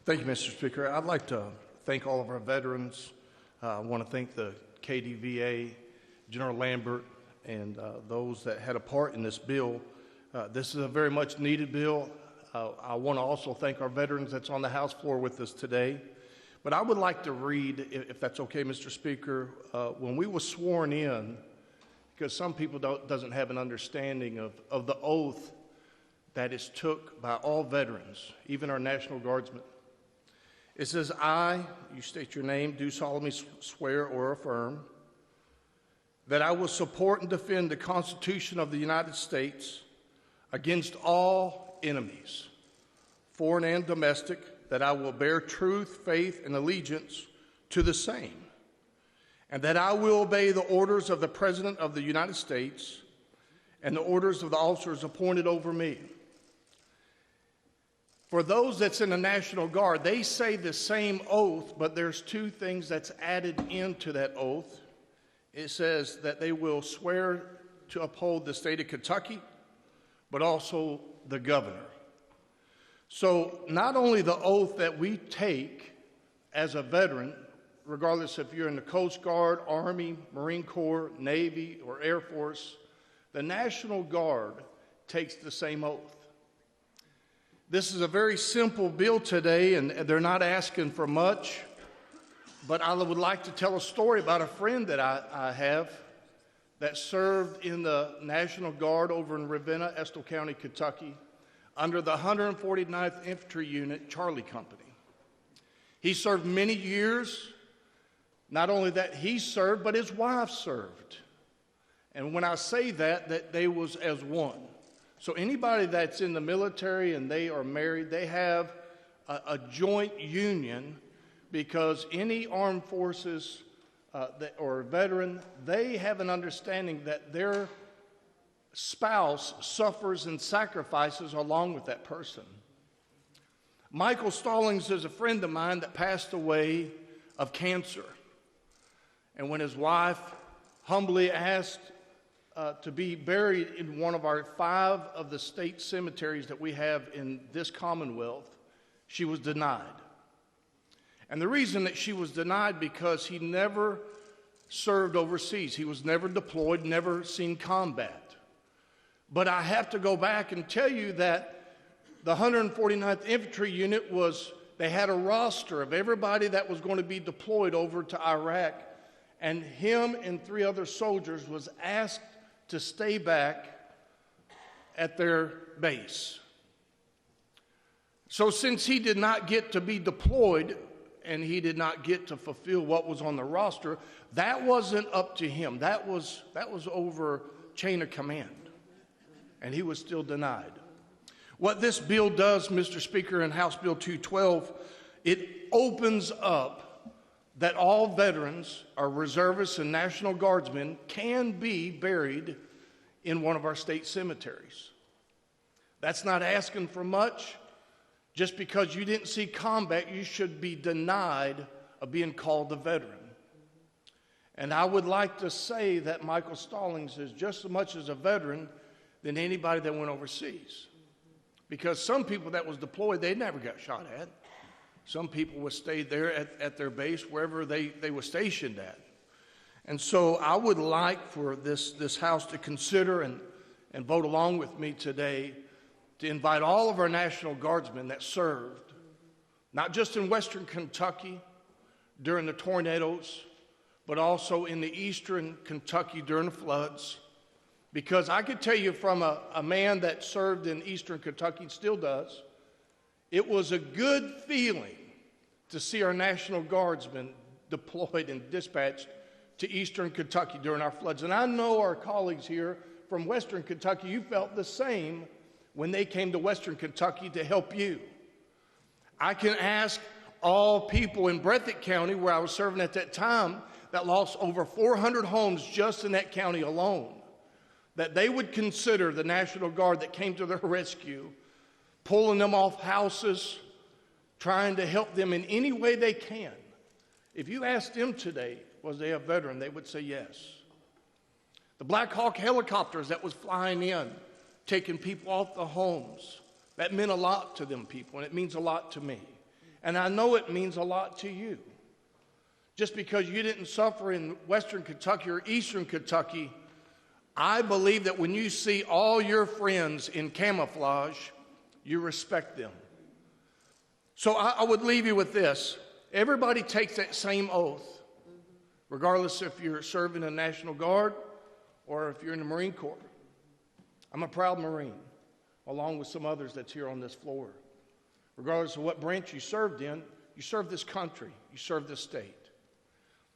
Thank you, Mr. Speaker. I'd like to thank all of our veterans. I want to thank the KDVA, General Lambert, and those that had a part in this bill. This is a very much needed bill. I want to also thank our veterans that's on the House floor with us today. But I would like to read, if that's okay, Mr. Speaker, when we were sworn in, because some people doesn't have an understanding of the oath that is took by all veterans, even our National Guardsmen. It says, I, you state your name, do solemnly swear or affirm that I will support and defend the Constitution of the United States against all enemies, foreign and domestic, that I will bear truth, faith, and allegiance to the same, and that I will obey the orders of the President of the United States and the orders of the officers appointed over me. For those that's in the National Guard, they say the same oath, but there's two things that's added into that oath. It says that they will swear to uphold the state of Kentucky, but also the governor. So not only the oath that we take as a veteran, regardless if you're in the Coast Guard, Army, Marine Corps, Navy, or Air Force, the National Guard takes the same oath. This is a very simple bill today, and they're not asking for much, but I would like to tell a story about a friend that I have that served in the National Guard over in Ravenna, Estill County, Kentucky, under the 149th Infantry Unit, Charlie Company. He served many years. Not only that he served, but his wife served. And when I say that they was as one. So anybody that's in the military and they are married, they have a joint union, because any armed forces or veteran, they have an understanding that their spouse suffers and sacrifices along with that person. Michael Stallings is a friend of mine that passed away of cancer. And when his wife humbly asked to be buried in one of our 5 of the state cemeteries that we have in this Commonwealth, she was denied. And the reason that she was denied, because he never served overseas. He was never deployed, never seen combat. But I have to go back and tell you that the 149th Infantry Unit they had a roster of everybody that was going to be deployed over to Iraq, and him and 3 other soldiers was asked to stay back at their base. So since he did not get to be deployed and he did not get to fulfill what was on the roster, that wasn't up to him. That was over chain of command, and he was still denied. What this bill does, Mr. Speaker, in House Bill 212, it opens up that all veterans, our reservists and National Guardsmen, can be buried in one of our state cemeteries. That's not asking for much. Just because you didn't see combat, you should be denied of being called a veteran. And I would like to say that Michael Stallings is just as much as a veteran than anybody that went overseas. Because some people that was deployed, they never got shot at. Some people would stay there at their base, wherever they were stationed at. And so I would like for this House to consider and vote along with me today to invite all of our National Guardsmen that served, not just in Western Kentucky during the tornadoes, but also in the Eastern Kentucky during the floods. Because I could tell you from a man that served in Eastern Kentucky, still does, it was a good feeling to see our National Guardsmen deployed and dispatched to Eastern Kentucky during our floods. And I know our colleagues here from Western Kentucky, you felt the same when they came to Western Kentucky to help you. I can ask all people in Breathitt County, where I was serving at that time, that lost over 400 homes just in that county alone, that they would consider the National Guard that came to their rescue, pulling them off houses, trying to help them in any way they can. If you asked them today, was they a veteran, they would say yes. The Black Hawk helicopters that was flying in, taking people off the homes, that meant a lot to them people, and it means a lot to me. And I know it means a lot to you. Just because you didn't suffer in Western Kentucky or Eastern Kentucky, I believe that when you see all your friends in camouflage, you respect them. So I would leave you with this. Everybody takes that same oath, regardless if you're serving in the National Guard or if you're in the Marine Corps. I'm a proud Marine, along with some others that's here on this floor. Regardless of what branch you served in, you serve this country, you serve this state.